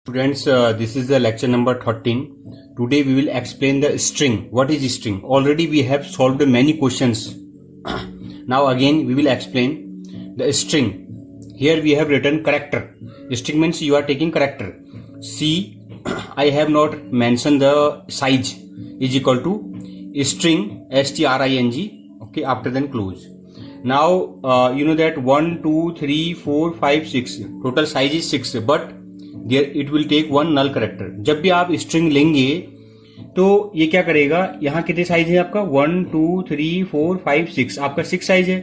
Students, this is the lecture number 13. Today we will explain the string. What is string? Already we have solved many questions. Now again we will explain the string. Here we have written character. String means you are taking character. See, I have not mentioned the size is equal to string string. Okay, after then close. Now you know that 1, 2, 3, 4, 5, 6. Total size is 6, but there it will take one null character. जब भी आप string लेंगे तो ये क्या करेगा, यहाँ कितने साइज है आपका 1, 2, 3, 4, 5, 6, आपका 6 साइज है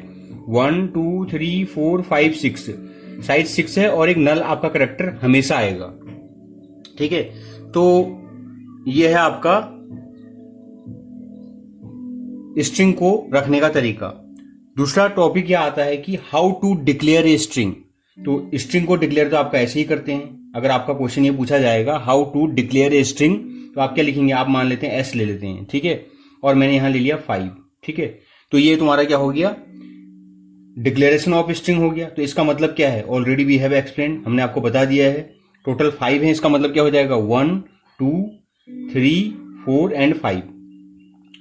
1, 2, 3, 4, 5, 6 साइज 6 है और एक नल आपका करैक्टर हमेशा आएगा. ठीक है, तो ये है आपका स्ट्रिंग को रखने का तरीका. दूसरा टॉपिक यह आता है कि how to declare a string. तो स्ट्रिंग को डिक्लेयर तो आपका ऐसे ही करते हैं. अगर आपका क्वेश्चन ये पूछा जाएगा how to declare a string, तो आप क्या लिखेंगे, आप मान लेते हैं एस ले लेते हैं. ठीक है, और मैंने यहां ले लिया 5. ठीक है, तो ये तुम्हारा क्या हो गया, डिक्लेरेशन ऑफ स्ट्रिंग हो गया. तो इसका मतलब क्या है, ऑलरेडी वी हैव एक्सप्लेन, हमने आपको बता दिया है. टोटल 5 है, इसका मतलब क्या हो जाएगा 1, 2, 3, 4 एंड 5.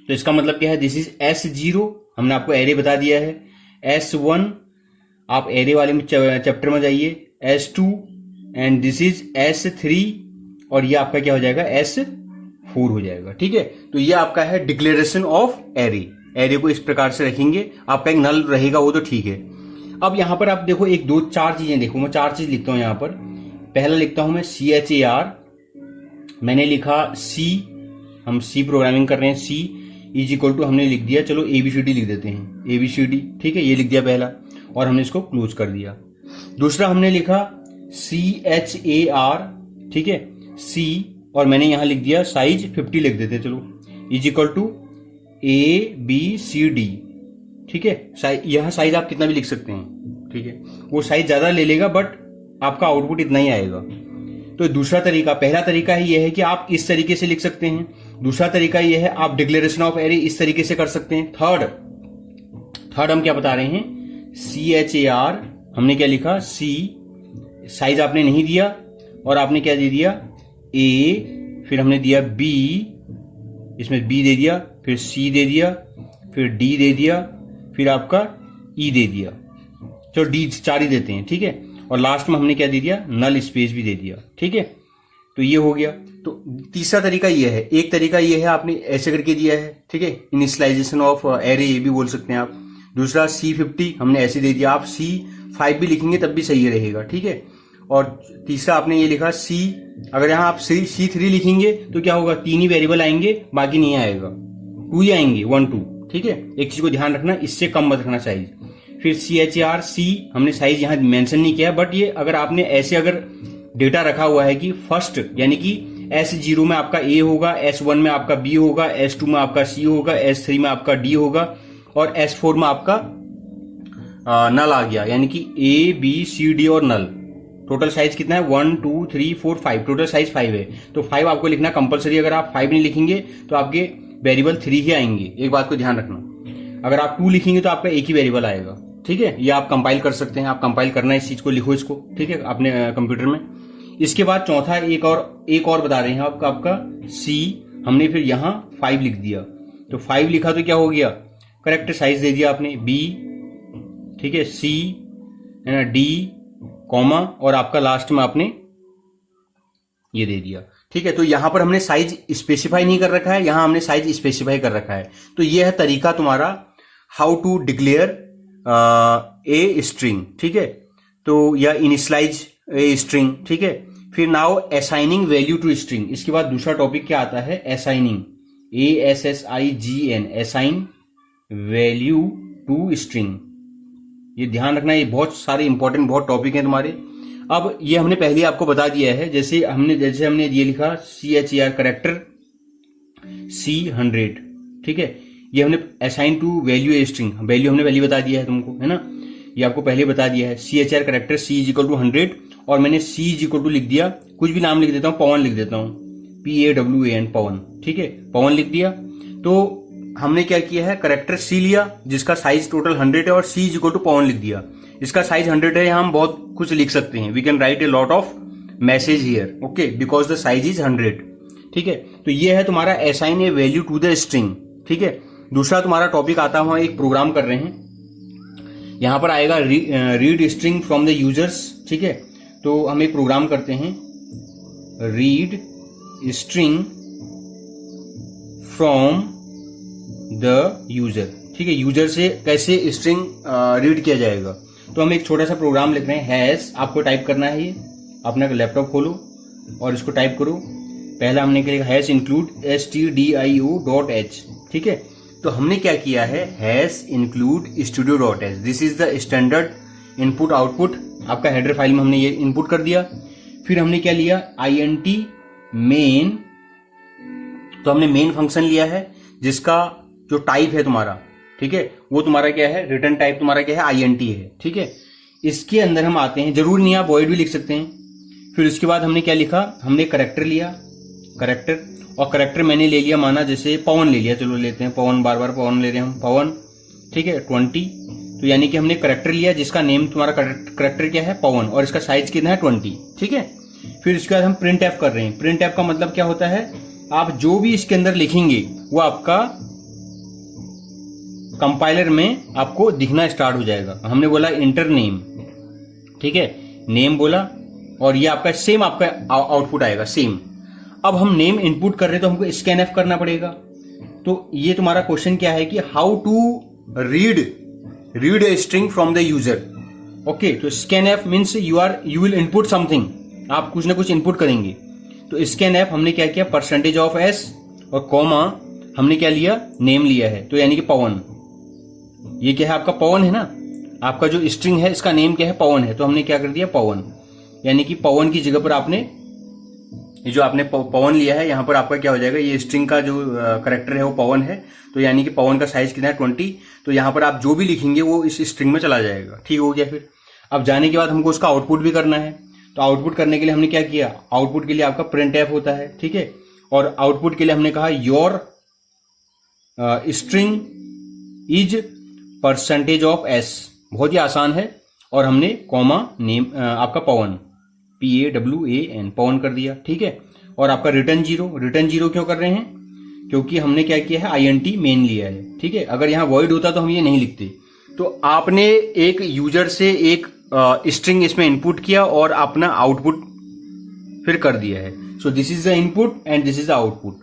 तो इसका मतलब क्या है, दिस इज S0. हमने आपको एरे बता दिया है. S1 आप एरे वाले में चैप्टर में जाइए, S2 and this is S3 और ये आपका क्या हो जाएगा S4 हो जाएगा. ठीक है, तो ये आपका है डिक्लेरेशन ऑफ एरे. एरे को इस प्रकार से रखेंगे, आपका एक नल रहेगा वो तो ठीक है. अब यहां पर आप देखो 1, 2, 4 चीजें देखो, मैं 4 चीज लिखता हूं यहां पर. पहला लिखता हूं मैं CHAR, मैंने लिखा C, हम C प्रोग्रामिंग कर रहे हैं. C इज इक्वल टू हमने लिख दिया, चलो ABCD लिख देते हैं, ABCD. ठीक है, ये लिख दिया पहला और हमने इसको क्लोज कर दिया. दूसरा हमने लिखा CHAR. ठीक है, C और मैंने यहां लिख दिया साइज 50 लिख देते हैं, चलो इज इक्वल टू ABCD. ठीक है, यहां साइज आप कितना भी लिख सकते हैं. ठीक है, वो साइज ज्यादा ले लेगा बट आपका आउटपुट इतना ही आएगा. तो दूसरा तरीका, पहला तरीका ही यह है कि आप इस तरीके से लिख सकते हैं. दूसरा तरीका यह है आप डिक्लेरेशन ऑफ एरे इस तरीके से कर सकते हैं. थर्ड हम क्या बता रहे हैं, CHAR हमने क्या लिखा, C साइज आपने नहीं दिया और आपने क्या दे दिया A, फिर हमने दिया B, इसमें B दे दिया, फिर C दे दिया, फिर D दे दिया, फिर आपका E दे दिया. चलो D 4 ही देते हैं. ठीक है, और लास्ट में हमने क्या दे दिया, नल स्पेस भी दे दिया. ठीक है, तो ये हो गया. तो तीसरा तरीका ये है, एक तरीका ये है आपने ऐसे करके दिया है. ठीक है, इनिशियलाइजेशन ऑफ एरे ये भी बोल सकते हैं आप. दूसरा C50 हमने ऐसे दे दिया, आप C5 भी लिखेंगे तब भी सही रहेगा. ठीक है, और तीसरा आपने ये लिखा C, अगर यहां आप C3 लिखेंगे तो क्या होगा, 3 ही वेरिएबल आएंगे, बाकी नहीं आएगा, 2 ही आएंगे, 1, 2. ठीक है, एक चीज को ध्यान रखना, इससे कम मत रखना साइज. फिर CHAR C हमने साइज यहां मेंशन नहीं किया, बट ये अगर आपने ऐसे अगर डेटा रखा हुआ है कि फर्स्ट यानी कि S0 में आपका A होगा, S1 में आपका B होगा, S2 में आपका C होगा, S3 में आपका D होगा और S4 में आपका नल आ गया, यानी कि A, B, C, D और नल. टोटल साइज कितना है 1, 2, 3, 4, 5. टोटल साइज 5 है, तो 5 आपको लिखना कंपलसरी. अगर आप 5 नहीं लिखेंगे तो आपके वेरिएबल 3 ही आएंगे. एक बात को ध्यान रखना, अगर आप 2 लिखेंगे तो आपका एक ही वेरिएबल आएगा. ठीक है, ये आप कंपाइल कर सकते हैं, आप कंपाइल करना है इस चीज को, लिखो इसको. ठीक है, अपने कंप्यूटर में. इसके बाद चौथा एक और बता रहे हैं आपका C हमने फिर यहां 5 लिख दिया. तो 5 लिखा तो क्या हो गया, करेक्ट साइज दे दिया आपने B. ठीक है, C है ना, D कॉमा और आपका लास्ट में आपने ये दे दिया. ठीक है, तो यहां पर हमने साइज स्पेसिफाई नहीं कर रखा है, यहां हमने साइज स्पेसिफाई कर रखा है. तो ये है तरीका तुम्हारा how to declare a string. ठीक है, तो या इनिशियलाइज ए स्ट्रिंग. ठीक है, फिर now assigning value to string. इसके बाद दूसरा टॉपिक क्या आता है, assigning, ASSIGN, assign value to string. ये ध्यान रखना, ये बहुत सारे इंपॉर्टेंट बहुत टॉपिक हैं तुम्हारे. अब ये हमने पहले आपको बता दिया है, जैसे हमने ये लिखा CHAR करेक्टर C100. ठीक है, ये हमने assign to value a string, value हमने पहले बता दिया है तुमको, है ना, ये आपको पहले बता दिया है. CHAR character C is equal to 100 और मैंने C इज इक्वल टू लिख दिया, कुछ भी नाम लिख देता हूं, पवन लिख देता हूं, PAWAN पवन. ठीक है, पवन लिख दिया. तो हमने क्या किया है, करेक्टर C लिया जिसका साइज टोटल 100 है और C इज इक्वल टू पवन लिख दिया. इसका साइज 100 है, यहां हम बहुत कुछ लिख सकते हैं, we can write a lot of message here, okay, because the size is 100, ठीक है। तो ये है तुम्हारा assign a value to the string, ठीक है। दूसरा तुम्हारा टॉपिक आता है, हम एक प्रोग्राम कर रहे हैं, यहां पर आएगा read string from the users, ठीक है। तो हम एक प्रोग्राम करते हैं, read string from the user, ठीक है। यूजर से कैसे स्ट्रिंग रीड किया जाएगा, तो हम एक छोटा सा प्रोग्राम लिख रहे हैं। हैश आपको टाइप करना है, ये अपना लैपटॉप खोलो और इसको टाइप करो। पहला हमने क्या लिखा, हैश इंक्लूड stdio.h, ठीक है। तो हमने क्या किया है, hash include studio.h, this is the standard input output, आपका हेडर फाइल में हमने ये इनपुट कर दिया। फिर हमने क्या लिया, int मेन, तो हमने मेन फंक्शन लिया है जिसका जो टाइप है तुम्हारा, ठीक है, वो तुम्हारा क्या है, रिटर्न टाइप तुम्हारा क्या है, int है, ठीक है। इसके अंदर हम आते हैं, जरूर नहीं आप वॉइड भी लिख सकते हैं। फिर उसके बाद हमने क्या लिखा, हमने करेक्टर लिया, करेक्टर, और करेक्टर मैंने ले लिया, माना जैसे पवन ले लिया, चलो लेते हैं पवन, बार बार पवन ले रहे हैं हम, पवन, ठीक है, 20। तो यानी कि हमने करेक्टर लिया जिसका नेम तुम्हारा करेक्टर क्या है, पवन, और इसका साइज कितना है, 20, ठीक है। फिर उसके बाद हम प्रिंट एफ कर रहे हैं। प्रिंट एफ का मतलब क्या होता है, आप जो भी इसके अंदर लिखेंगे वो आपका कंपाइलर में आपको दिखना स्टार्ट हो जाएगा। हमने बोला इंटर नेम, ठीक है, नेम बोला, और ये आपका सेम आपका आउटपुट आएगा, सेम। अब हम नेम इनपुट कर रहे हैं तो हमको स्कैन एफ करना पड़ेगा। तो ये तुम्हारा क्वेश्चन क्या है कि how to read a string from the user, okay. तो scanf means you will input something, आप कुछ ना कुछ इनपुट करेंगे। तो स्कैन एफ हमने क्या किया, %s और कॉमा हमने क्या लिया, नेम लिया है, तो यानी कि पवन, ये क्या है आपका पवन है ना, आपका जो स्ट्रिंग है इसका नेम क्या है, पवन है, तो हमने क्या कर दिया, पवन, यानी कि पवन की जगह पर आपने ये जो आपने पवन लिया है, यहां पर आपका क्या हो जाएगा, ये स्ट्रिंग का जो करेक्टर है वो पवन है, तो यानी कि पवन का साइज कितना है, 20। तो यहां पर आप जो भी लिखेंगे वो इस स्ट्रिंग में चला जाएगा, ठीक हो गया। फिर अब जाने के बाद हमको उसका आउटपुट भी करना है, तो आउटपुट करने के लिए हमने क्या किया, आउटपुट के लिए आपका प्रिंट एफ होता है, ठीक है। और आउटपुट के लिए हमने कहा योर स्ट्रिंग इज %s, बहुत ही आसान है। और हमने कॉमा नेम आपका पवन, PAWAN, पवन कर दिया, ठीक है। और आपका रिटर्न जीरो क्यों कर रहे हैं, क्योंकि हमने क्या किया है, int मेन लिया है, ठीक है। अगर यहाँ वॉइड होता तो हम ये नहीं लिखते। तो आपने एक यूजर से एक स्ट्रिंग इसमें इनपुट किया और अपना आउटपुट फिर कर दिया है। So this is the input and this is the output.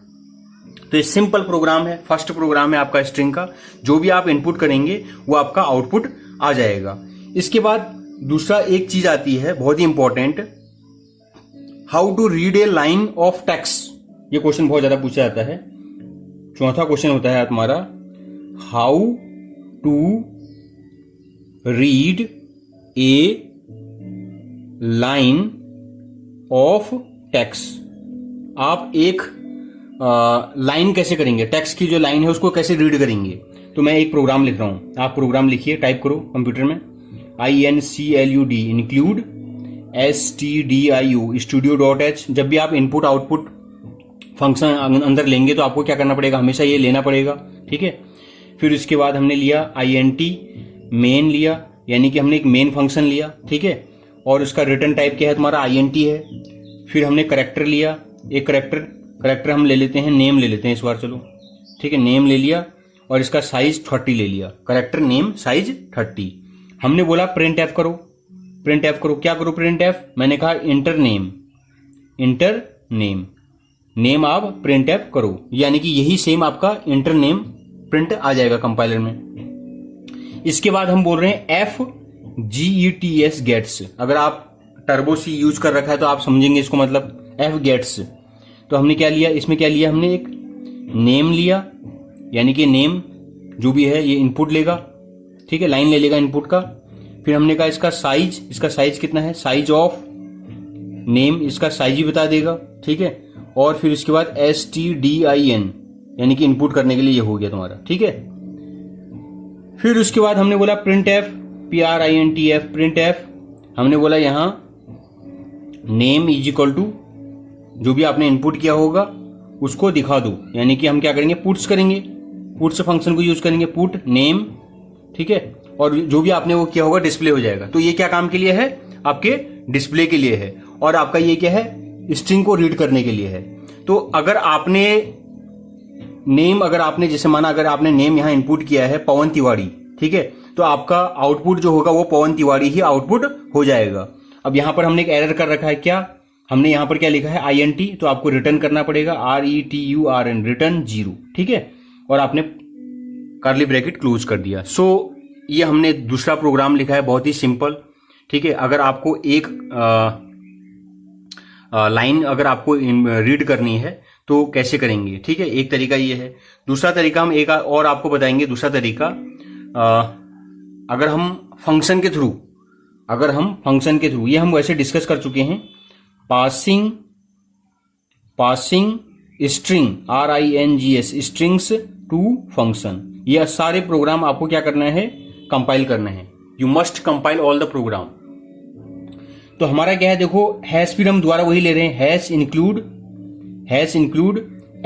तो ये सिंपल प्रोग्राम है, फर्स्ट प्रोग्राम है आपका स्ट्रिंग का, जो भी आप इनपुट करेंगे वो आपका आउटपुट आ जाएगा। इसके बाद दूसरा एक चीज आती है बहुत ही important, how to read a line of text. ये क्वेश्चन बहुत ज्यादा पूछा जाता है। चौथा क्वेश्चन होता है तुम्हारा, how to read a line of text. आप एक लाइन कैसे करेंगे, टेक्स्ट की जो लाइन है उसको कैसे रीड करेंगे। तो मैं एक प्रोग्राम लिख रहा हूं, आप प्रोग्राम लिखिए, टाइप करो कंप्यूटर में, INCLUD इंक्लूड STDIO studio.h। जब भी आप इनपुट आउटपुट फंक्शन अंदर लेंगे तो आपको क्या करना पड़ेगा, हमेशा ये लेना पड़ेगा, ठीक है। फिर उसके बाद हमने लिया INT मेन लिया, यानी कि हमने एक मेन फंक्शन लिया, ठीक है। और उसका रिटर्न टाइप क्या है तुम्हारा, INT है। फिर हमने करेक्टर लिया, एक करेक्टर हम ले लेते हैं, नेम ले लेते हैं इस बार, चलो ठीक है, नेम ले लिया और इसका साइज 30 ले लिया, करेक्टर नेम साइज 30। हमने बोला प्रिंट एफ करो, प्रिंट एफ करो, क्या करो प्रिंट एफ, मैंने कहा इंटर नेम, नेम आप प्रिंट एफ करो, यानी कि यही सेम आपका इंटर नेम प्रिंट आ जाएगा कंपाइलर में। इसके बाद हम बोल रहे हैं FGETS गेट्स। अगर आप टर्बो सी यूज कर रखा है तो आप समझेंगे इसको, मतलब F गेट्स। तो हमने क्या लिया, इसमें क्या लिया, हमने एक नेम लिया, यानी कि नेम जो भी है ये इनपुट लेगा, ठीक है, लाइन ले लेगा इनपुट का। फिर हमने कहा इसका साइज कितना है, साइज ऑफ नेम, इसका साइज ही बता देगा, ठीक है। और फिर उसके बाद STDIN, यानी कि इनपुट करने के लिए ये हो गया तुम्हारा, ठीक है। फिर उसके बाद हमने बोला print F, PRINTF print F. हमने बोला यहां नेम इज इक्वल टू जो भी आपने इनपुट किया होगा उसको दिखा दो, यानी कि हम क्या करेंगे, पुट्स करेंगे, पुट्स फंक्शन को यूज करेंगे, पुट नेम, ठीक है। और जो भी आपने वो किया होगा डिस्प्ले हो जाएगा। तो ये क्या काम के लिए है, आपके डिस्प्ले के लिए है। और आपका ये क्या है, स्ट्रिंग को रीड करने के लिए है। तो अगर आपने नेम, अगर आपने जैसे माना अगर आपने नेम यहां इनपुट किया है पवन तिवारी, ठीक है, तो आपका आउटपुट जो होगा वो पवन तिवारी ही आउटपुट हो जाएगा। अब यहां पर हमने एक एरर कर रखा है, क्या हमने यहां पर क्या लिखा है, INT, तो आपको रिटर्न करना पड़ेगा RETURN, रिटर्न 0, ठीक है, और आपने कर्ली ब्रैकेट क्लोज कर दिया। सो ये हमने दूसरा प्रोग्राम लिखा है, बहुत ही सिंपल, ठीक है। अगर आपको एक लाइन अगर आपको रीड करनी है तो कैसे करेंगे, ठीक है, एक तरीका ये है। दूसरा तरीका हम एक और आपको बताएंगे, दूसरा तरीका अगर हम फंक्शन के थ्रू, ये हम वैसे डिस्कस कर चुके हैं, passing string RINGS strings to function, ये सारे प्रोग्राम आपको क्या करना है, कंपाइल करना है। You must compile all the program. तो हमारा क्या है, देखो हैश फिर हम दोबारा वही ले रहे हैं, हैश इंक्लूड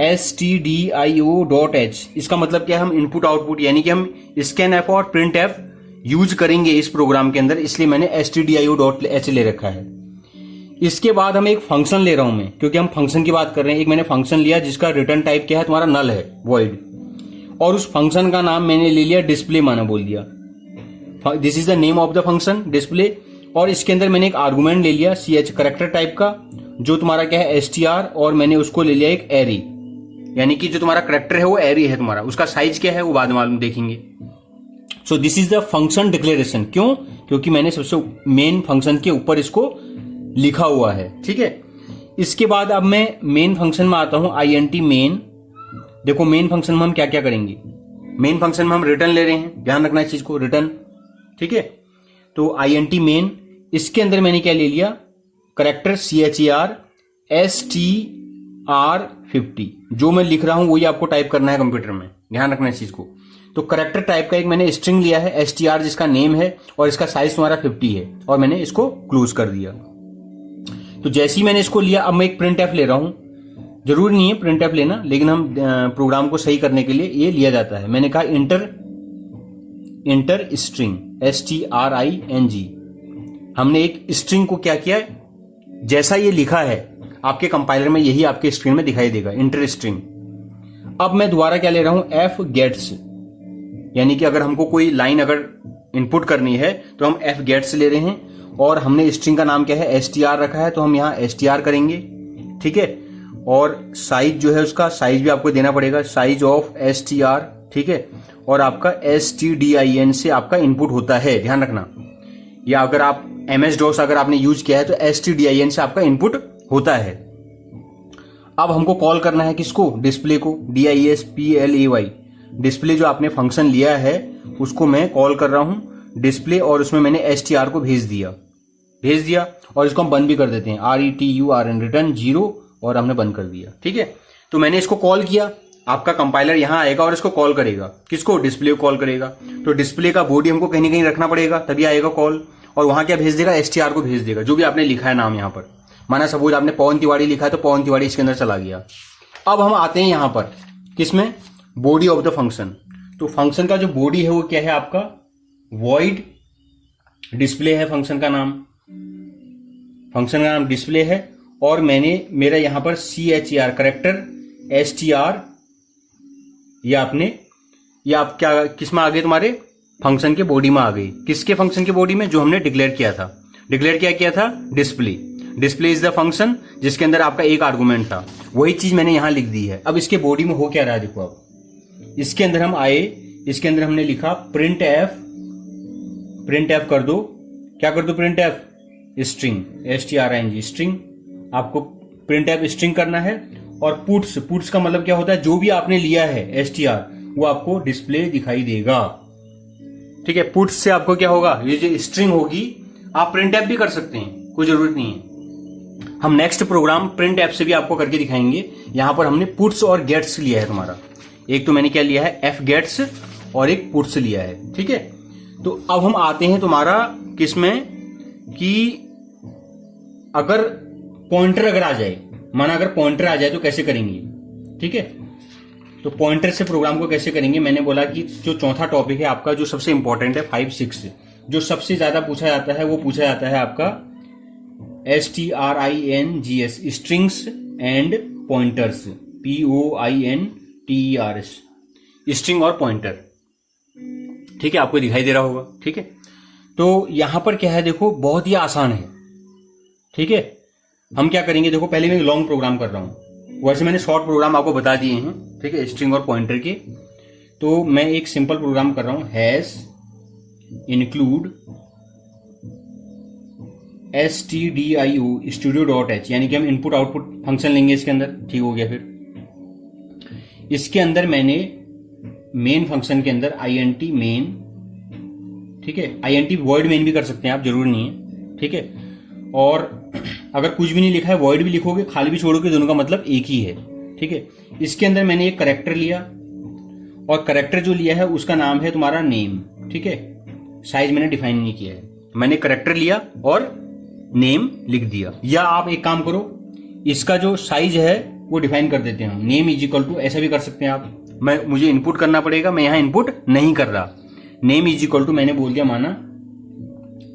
stdio.h। इसका मतलब क्या है, हम इनपुट आउटपुट यानी कि हम scanf और printf यूज करेंगे इस प्रोग्राम के अंदर, इसलिए मैंने stdio.h ले रखा है। इसके बाद हम एक फंक्शन ले रहा हूं मैं, क्योंकि हम फंक्शन की बात कर रहे हैं। एक मैंने फंक्शन लिया जिसका रिटर्न टाइप क्या है, तुम्हारा नल है, वॉइड, और उस फंक्शन का नाम मैंने ले लिया डिस्प्ले, माना बोल दिया this is the name of the function display. और इसके अंदर मैंने एक आर्गुमेंट ले लिया CH करेक्टर टाइप का, जो तुम्हारा क्या है STR, और मैंने उसको ले लिया एक एरी, यानी कि जो तुम्हारा करेक्टर है वो एरी है तुम्हारा, उसका साइज क्या है वो बाद में मालूम देखेंगे। So this is the function declaration. क्यों? क्योंकि मैंने सबसे मेन फंक्शन के ऊपर इसको लिखा हुआ है, ठीक है। इसके बाद अब मैं मेन फंक्शन में आता हूं, INT मेन। देखो मेन फंक्शन में हम क्या क्या करेंगे, मेन फंक्शन में हम रिटर्न ले रहे हैं, ध्यान रखना इस चीज को, रिटर्न, ठीक है। तो INT मेन, इसके अंदर मैंने क्या ले लिया, करेक्टर CHER STR50, जो मैं लिख रहा हूं वही आपको टाइप करना है कंप्यूटर में, ध्यान रखना इस चीज को। तो करेक्टर टाइप का एक मैंने स्ट्रिंग लिया है STR, जिसका नेम है और इसका साइज तुम्हारा 50 है, और मैंने इसको क्लोज कर दिया। तो जैसे ही मैंने इसको लिया, अब मैं एक printf ले रहा हूं, जरूरी नहीं है printf लेना, लेकिन हम प्रोग्राम को सही करने के लिए ये लिया जाता है। मैंने कहा इंटर स्ट्रिंग STRING, हमने एक स्ट्रिंग को क्या किया, जैसा ये लिखा है आपके कंपाइलर में यही आपके स्क्रीन में दिखाई देगा, इंटर स्ट्रिंग। अब मैं दोबारा क्या ले रहा हूं, fgets, यानी कि अगर हमको कोई लाइन अगर इनपुट करनी है तो हम fgets ले रहे हैं, और हमने स्ट्रिंग का नाम क्या है STR रखा है, तो हम यहां STR करेंगे, ठीक है। और साइज जो है उसका साइज भी आपको देना पड़ेगा, साइज ऑफ STR, ठीक है। और आपका STDIN से आपका इनपुट होता है, ध्यान रखना, या अगर आप MS-DOS अगर आपने यूज किया है तो STDIN से आपका इनपुट होता है। अब हमको कॉल करना है किसको, डिस्प्ले को, DISPLAY, डिस्प्ले जो आपने फंक्शन लिया है उसको मैं कॉल कर रहा हूं डिस्प्ले, और उसमें मैंने STR को भेज दिया, और इसको हम बंद भी कर देते हैं, RETURN, रिटर्न 0, और हमने बंद कर दिया, ठीक है। तो मैंने इसको कॉल किया, आपका कंपाइलर यहां आएगा और इसको कॉल करेगा, किसको, डिस्प्ले को कॉल करेगा। तो डिस्प्ले का बॉडी हमको कहीं ना कहीं रखना पड़ेगा, तभी आएगा कॉल, और वहां क्या भेज देगा, STR को भेज देगा, जो भी आपने लिखा है नाम यहां पर। माना सपोज आपने पवन तिवारी लिखा है तो पवन तिवारी इसके अंदर चला गया। अब हम आते हैं यहां पर किसमें, बॉडी ऑफ द फंक्शन। तो फंक्शन का जो बॉडी है वो क्या है आपका, वॉइड डिस्प्ले है फंक्शन का नाम, डिस्प्ले है, और मैंने मेरा यहां पर CHER करेक्टर STR, ये आप क्या किस में आ गए, तुम्हारे फंक्शन के बॉडी में आ गई। किसके फंक्शन के बॉडी में, जो हमने डिक्लेयर किया था, डिस्प्ले इज द फंक्शन जिसके अंदर आपका एक आर्गुमेंट था, वही चीज मैंने यहां लिख दी है। अब इसके बॉडी में हो क्या रहा है, देखो अब इसके अंदर हम आए, इसके अंदर हमने लिखा printf कर दो, क्या कर दो, printf स्ट्रिंग STRING स्ट्रिंग, आपको printf स्ट्रिंग करना है। और पुट्स का मतलब क्या होता है, जो भी आपने लिया है STR वो आपको डिस्प्ले दिखाई देगा, ठीक है। पुट्स से आपको क्या होगा, ये जो स्ट्रिंग होगी आप printf भी कर सकते हैं, कोई जरूरत नहीं है। हम नेक्स्ट प्रोग्राम printf से भी आपको करके दिखाएंगे। यहां पर हमने पुट्स और गेट्स लिया है तुम्हारा, एक तो मैंने क्या लिया है fgets, और एक पुट्स लिया है, ठीक है। तो अब हम आते हैं तुम्हारा किसमें, कि अगर पॉइंटर अगर आ जाए, माना अगर पॉइंटर आ जाए तो कैसे करेंगे, ठीक है। तो पॉइंटर से प्रोग्राम को कैसे करेंगे, मैंने बोला कि जो चौथा टॉपिक है आपका, जो सबसे इंपॉर्टेंट है 5, 6, जो सबसे ज्यादा पूछा जाता है वो पूछा जाता है आपका STRINGS, strings and pointers, POINTERS, string और पॉइंटर। ठीक है, आपको दिखाई दे रहा होगा। ठीक है, तो यहां पर क्या है, देखो बहुत ही आसान है। ठीक है, हम क्या करेंगे, देखो पहले मैं लॉन्ग प्रोग्राम कर रहा हूं, वैसे मैंने शॉर्ट प्रोग्राम आपको बता दिए हैं। ठीक है, स्ट्रिंग और पॉइंटर के। तो मैं एक सिंपल प्रोग्राम कर रहा हूं, हैश इंक्लूड stdio studio.h, यानी कि हम इनपुट आउटपुट फंक्शन लेंगे इसके अंदर। ठीक हो गया। फिर इसके अंदर मैंने मेन फंक्शन के अंदर int मेन, ठीक है, int वॉइड मेन भी कर सकते हैं आप, जरूर नहीं है। ठीक है, और अगर कुछ भी नहीं लिखा है, वॉइड भी लिखोगे, खाली भी छोड़ोगे, दोनों का मतलब एक ही है। ठीक है, इसके अंदर मैंने एक करेक्टर लिया, और करेक्टर जो लिया है उसका नाम है तुम्हारा नेम। ठीक है, साइज मैंने डिफाइन नहीं किया है, मैंने करेक्टर लिया और नेम लिख दिया। या आप एक काम करो, इसका जो साइज है वो डिफाइन कर देते हैं, नेम इज इक्वल टू, ऐसा भी कर सकते हैं आप। मुझे इनपुट करना पड़ेगा, मैं यहां इनपुट नहीं कर रहा। नेम इज इक्वल टू मैंने बोल दिया, माना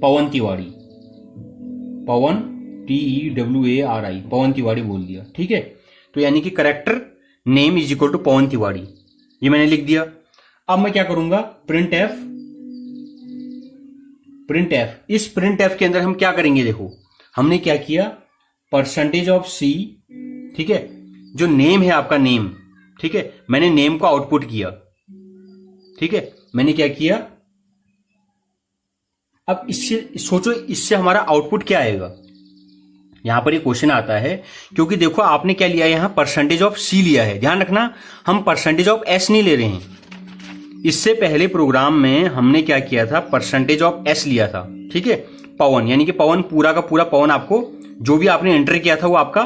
पवन तिवारी, पवन TEWARI, पवन तिवारी बोल दिया। ठीक है, तो यानी कि character name is equal to Pawan Tiwari, ये मैंने लिख दिया। अब मैं क्या करूंगा, प्रिंट एफ। इस प्रिंट एफ के अंदर हम क्या करेंगे, देखो हमने क्या किया, %C, ठीक है, जो नेम है आपका नेम, ठीक है, मैंने नेम को आउटपुट किया। ठीक है, मैंने क्या किया, अब इससे सोचो, इससे हमारा आउटपुट क्या आएगा। यहां पर ये क्वेश्चन आता है, क्योंकि देखो आपने क्या लिया, यहां %C लिया है। ध्यान रखना, हम %S नहीं ले रहे हैं। इससे पहले प्रोग्राम में हमने क्या किया था, %S लिया था। ठीक है, पवन, यानी कि पवन पूरा का पूरा पवन, आपको जो भी आपने एंटर किया था वो आपका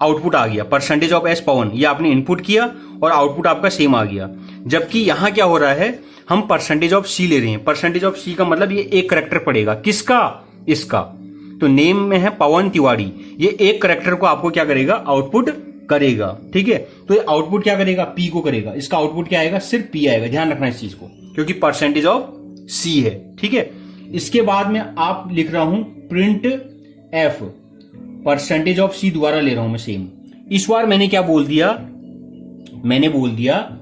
आउटपुट आ गया। %S पवन, ये आपने इनपुट किया और आउटपुट आपका सेम आ गया। जबकि यहां क्या हो रहा है, हम %C ले रहे हैं। %C का मतलब ये एक करेक्टर पड़ेगा, किसका, इसका। तो नेम में है पवन तिवारी, ये एक करेक्टर को आपको क्या करेगा, आउटपुट करेगा। ठीक है, तो ये आउटपुट क्या करेगा, P को करेगा। इसका आउटपुट क्या आएगा, सिर्फ P आएगा। ध्यान रखना इस चीज को, क्योंकि %C है। ठीक है, इसके बाद में आप लिख रहा हूं प्रिंट F, %C दोबारा ले रहा हूं मैं सेम। इस बार मैंने क्या बोल दिया, मैंने बोल दिया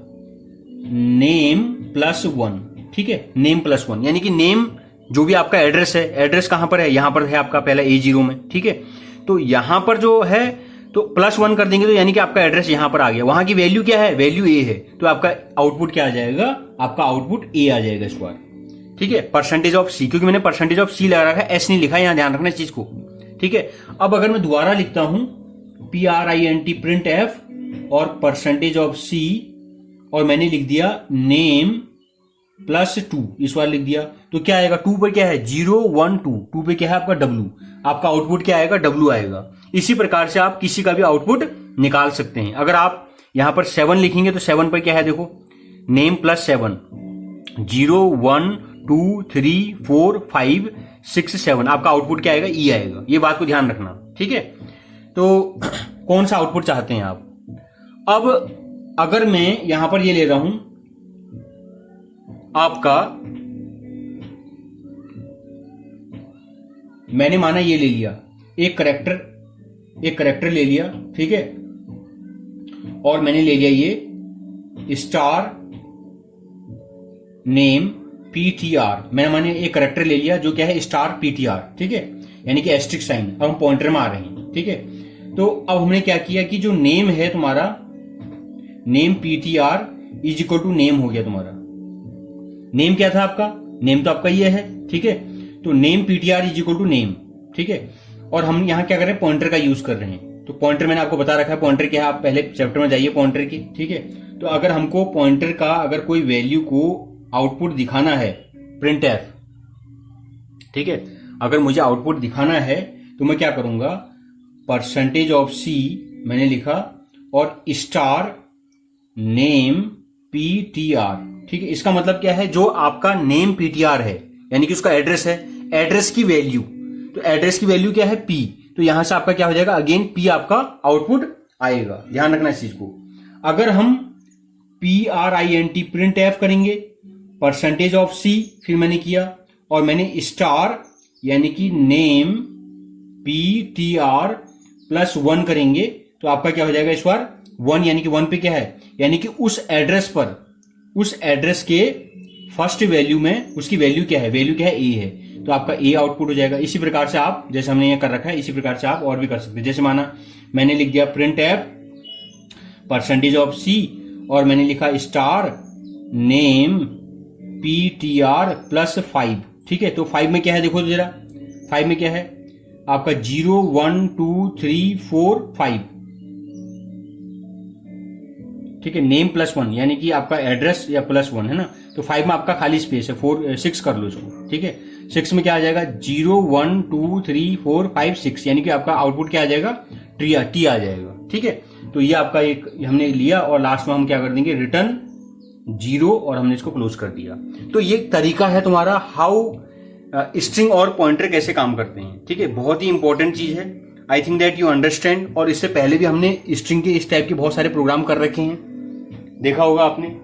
नेम +1। ठीक है, नेम +1, यानी कि नेम जो भी आपका एड्रेस है, एड्रेस कहां पर है, यहां पर है आपका पहला A0 में। ठीक है, तो यहां पर जो है, तो +1 कर देंगे, तो यानी कि आपका एड्रेस यहां पर आ गया। वहां की वैल्यू क्या है, वैल्यू A है, तो आपका आउटपुट क्या आ जाएगा, आपका आउटपुट A आ जाएगा इस बार। ठीक है, %C, क्योंकि मैंने %C लगा रखा है, S नहीं लिखा, यहां ध्यान रखना इस चीज को। ठीक है, अब अगर मैं दोबारा लिखता हूं PRINT प्रिंट F और %C, और मैंने लिख दिया नेम +2, इस बार लिख दिया, तो क्या आएगा, 2 पर क्या है, 0 1 2, 2 पे क्या है आपका W, आपका आउटपुट क्या आएगा, W आएगा। इसी प्रकार से आप किसी का भी आउटपुट निकाल सकते हैं। अगर आप यहां पर 7 लिखेंगे तो 7 पर क्या है, देखो नेम +7, 0 1 2 3 4 5 6 7, आपका आउटपुट क्या आएगा, E आएगा। ये बात को ध्यान रखना। ठीक है, तो कौन सा आउटपुट चाहते हैं आप। अब अगर मैं यहां पर ये ले रहा हूं आपका, मैंने माना ये ले लिया, एक करेक्टर ले लिया। ठीक है, और मैंने ले लिया ये स्टार नेम PTR, मैंने माने एक करेक्टर ले लिया जो क्या है, स्टार PTR। ठीक है, यानी कि एस्ट्रिक साइन। अब हम पॉइंटर में आ रहे हैं। ठीक है, तो अब हमने क्या किया कि जो नेम है तुम्हारा, name PTR is equal to name हो गया तुम्हारा। नेम क्या था आपका, नेम तो आपका ये है। ठीक है, तो name PTR is equal to name. ठीक है, और हम यहां क्या कर रहे हैं, पॉइंटर का यूज कर रहे हैं। तो पॉइंटर मैंने आपको बता रखा है, पॉइंटर क्या है, आप पहले चैप्टर में जाइए पॉइंटर की। ठीक है, तो अगर हमको पॉइंटर का अगर कोई वैल्यू को आउटपुट दिखाना है, प्रिंट F, ठीक है, अगर मुझे आउटपुट दिखाना है तो मैं क्या करूंगा, %C मैंने लिखा और स्टार नेम PTR। ठीक है, इसका मतलब क्या है, जो आपका नेम PTR है, यानी कि उसका एड्रेस है, एड्रेस की वैल्यू, तो एड्रेस की वैल्यू क्या है, P, तो यहां से आपका क्या हो जाएगा, अगेन P आपका आउटपुट आएगा। ध्यान रखना इस चीज को। अगर हम PRINT प्रिंट F करेंगे, %C फिर मैंने किया, और मैंने स्टार यानी कि नेम PTR प्लस 1 करेंगे तो आपका क्या हो जाएगा इस बार 1, यानी कि 1 पे क्या है, यानी कि उस एड्रेस के फर्स्ट वैल्यू में उसकी वैल्यू क्या है, A है, तो आपका A आउटपुट हो जाएगा। इसी प्रकार से आप, जैसे हमने ये कर रखा है, इसी प्रकार से आप और भी कर सकते हैं। जैसे माना मैंने लिख दिया प्रिंट एफ %C और मैंने लिखा स्टार नेम PTR प्लस 5, ठीक है। तो 5 में क्या है देखो जरा, 5 में क्या है आपका 0 1 2 3 4 5, ठीक है। नेम +1 यानी कि आपका एड्रेस या +1 है ना, तो 5 में आपका खाली स्पेस है, 6 कर लो इसको, ठीक है। 6 में क्या आ जाएगा 0 1 2 3 4 5 6, यानी कि आपका आउटपुट क्या आ जाएगा T आ जाएगा, ठीक है। तो ये आपका एक हमने लिया और लास्ट में हम क्या कर देंगे रिटर्न 0 और हमने इसको क्लोज कर दिया। तो ये तरीका है तुम्हारा हाउ स्ट्रिंग और पॉइंटर कैसे काम करते हैं, ठीक है। बहुत ही इंपॉर्टेंट चीज है, I think that you understand. और इससे पहले भी हमने स्ट्रिंग के इस टाइप के बहुत सारे प्रोग्राम कर रखे हैं, देखा होगा आपने।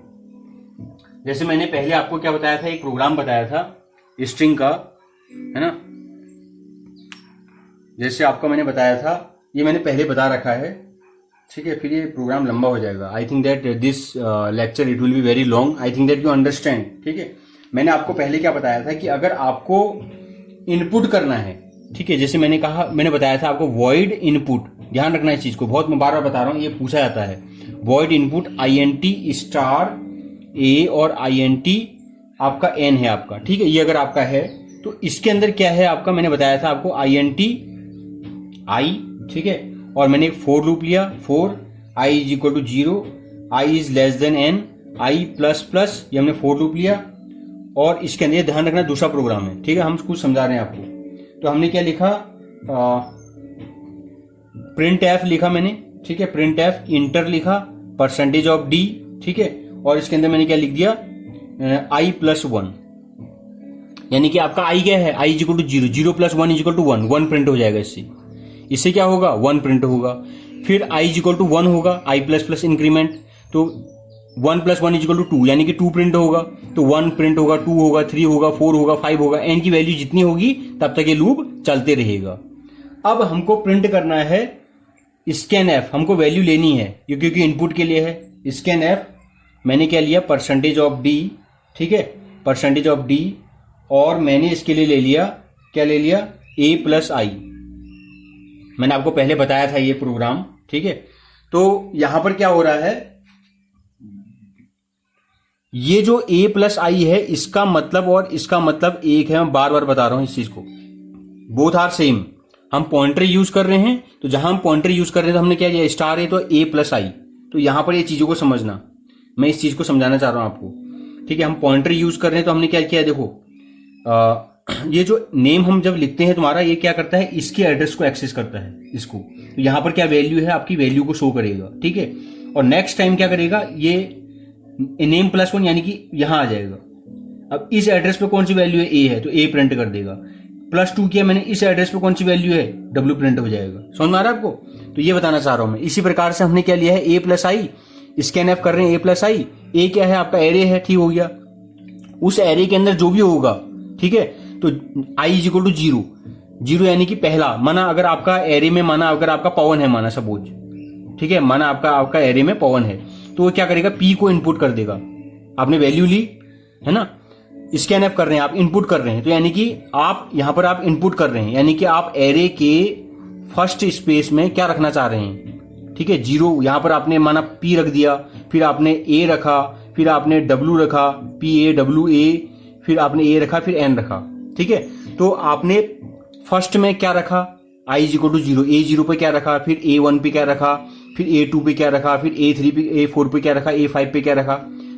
जैसे मैंने पहले आपको क्या बताया था, एक प्रोग्राम बताया था स्ट्रिंग का, है ना। जैसे आपका मैंने बताया था, ये मैंने पहले बता रखा है, ठीक है। फिर ये प्रोग्राम लंबा हो जाएगा। I think that this lecture it will be very long, I think that you understand, ठीक है। मैंने आपको पहले क्या बताया था कि अगर आपको इनपुट करना है, ठीक है, जैसे मैंने बताया था आपको वॉइड इनपुट, ध्यान रखना इस चीज को, बहुत मैं बार बार बता रहा हूं, ये पूछा जाता है। Void input INT star A और INT आपका N है आपका, ठीक है। ये अगर आपका है तो इसके अंदर क्या है आपका, मैंने बताया था आपको INT I, ठीक है। और मैंने एक फोर लूप लिया, for I is equal to 0, I is less than N, I plus plus, ये हमने फोर लूप लिया। और इसके अंदर ध्यान रखना दूसरा प्रोग्राम है, ठीक है, हम कुछ समझा रहे हैं आपको। तो हमने क्या लिखा, प्रिंट एफ लिखा मैंने, ठीक है, प्रिंट एफ इंटर लिखा %D, ठीक है। और इसके अंदर मैंने क्या लिख दिया I + 1, यानी कि आपका I क्या है, I is equal to 0, 0 + 1 is equal to 1, 1 print हो जाएगा इससे क्या होगा 1 प्रिंट होगा। फिर I इज इक्वल टू 1 होगा, I ++ इंक्रीमेंट, तो 1 + 1 इज इक्वल टू 2, यानी कि 2 प्रिंट होगा, तो 1 प्रिंट होगा, 2 होगा, 3 होगा, 4 होगा, 5 होगा, n की वैल्यू जितनी होगी तब तक ये लूप चलते रहेगा। अब हमको प्रिंट करना है scanf, हमको वैल्यू लेनी है, ये क्योंकि इनपुट के लिए है। scanf मैंने क्या लिया %D, ठीक है, %D, और मैंने इसके लिए ले लिया, क्या ले लिया A + I, मैंने आपको पहले बताया था ये प्रोग्राम, ठीक है। तो यहां पर क्या हो रहा है, ये जो A + I है इसका मतलब और इसका मतलब एक है, मैं बार बार बता रहा हूं इस चीज को, बोथ आर सेम। हम पॉइंटर यूज कर रहे हैं, तो जहां हम पॉइंटर यूज कर रहे हैं तो हमने क्या लिया स्टार है तो A + I, तो यहां पर ये चीजों को समझना, मैं इस चीज को समझाना चाह रहा हूं आपको, ठीक है। हम पॉइंटर यूज कर रहे हैं तो हमने क्या किया, देखो ये जो नेम हम जब लिखते हैं तुम्हारा, ये क्या करता है इसके एड्रेस को एक्सेस करता है इसको, तो यहां पर क्या वैल्यू है आपकी वैल्यू को शो करेगा, ठीक है। और नेक्स्ट टाइम क्या करेगा, ये नेम +1 यानी कि यहां आ जाएगा। अब इस एड्रेस पे कौन सी वैल्यू है, A है, तो A प्रिंट कर देगा। +2 किया मैंने, इस एड्रेस पे कौन सी वैल्यू है, W प्रिंट हो जाएगा। समझ में आ रहा है आपको, तो ये बताना चाह रहा हूं मैं। इसी प्रकार से हमने क्या लिया है A + I, scanf कर रहे हैं A + I, A क्या है आपका एरे है, ठीक हो गया। उस एरे के अंदर जो भी होगा, ठीक है, तो I इज इक्वल टू 0 यानी कि पहला, माना अगर आपका एरे में, माना अगर आपका पवन है, माना सपोज, ठीक है, माना आपका एरे में पवन है, तो वो क्या करेगा P को इनपुट कर देगा। आपने वैल्यू ली है ना, स्कैनएफ कर रहे हैं आप, इनपुट कर रहे हैं, तो यानी कि आप यहां पर आप इनपुट कर रहे हैं, यानी कि आप एरे के फर्स्ट स्पेस में क्या रखना चाह रहे हैं, ठीक है, 0। यहां पर आपने माना P रख दिया, फिर आपने A रखा, फिर आपने W रखा, PA WA, फिर आपने A रखा, फिर N रखा, ठीक है। तो आपने फर्स्ट में क्या रखा, I is equal to 0, A0 पे क्या रखा, फिर A1 पे क्या रखा, फिर A2 पे क्या रखा, फिर A3 पे, A4 पे क्या रखा, A5 पे क्या रखा।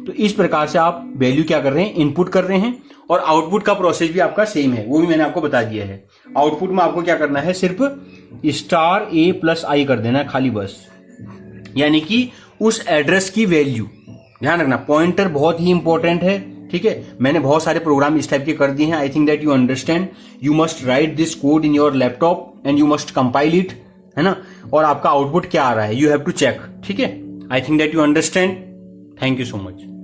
तो इस प्रकार से आप वैल्यू क्या कर रहे हैं, इनपुट कर रहे हैं। और आउटपुट का प्रोसेस भी आपका सेम है, वो भी मैंने आपको बता दिया है। आउटपुट में आपको क्या करना है, सिर्फ स्टार A + I कर देना है खाली, बस, यानी कि उस एड्रेस की वैल्यू। ध्यान रखना, पॉइंटर बहुत ही इंपॉर्टेंट है, ठीक है। मैंने बहुत सारे प्रोग्राम इस टाइप के कर दिए हैं। I think that you understand. You must write this code in your laptop and you must compile it, है ना। और आपका आउटपुट क्या आ रहा है, यू हैव टू चेक, ठीक है। I think that you understand. Thank you so much.